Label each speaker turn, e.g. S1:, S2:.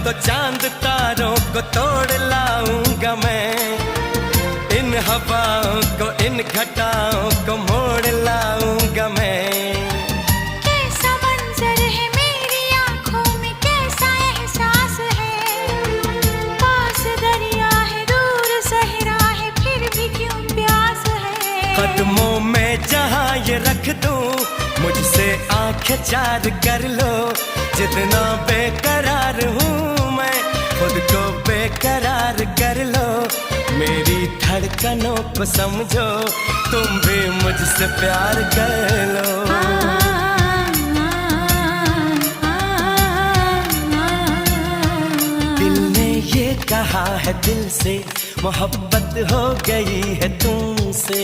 S1: तो चांद तारों को तोड़ लाऊंगा मैं, इन हवाओं को इन घटाओं को मोड़ लाऊंगा मैं।
S2: कैसा मंजर है मेरी आंखों में, कैसा एहसास है, पास दरिया है दूर सहरा है फिर भी क्यों प्यास है।
S1: कदमों में जहां ये रख दूं, मुझसे आंखें चार कर लो, जितना बेकरार हूँ मैं खुद को बेकरार कर लो। मेरी धड़कनों को समझो, तुम भी मुझसे प्यार कर लो। दिल ने ये कहा है दिल से, मोहब्बत हो गई है तुमसे।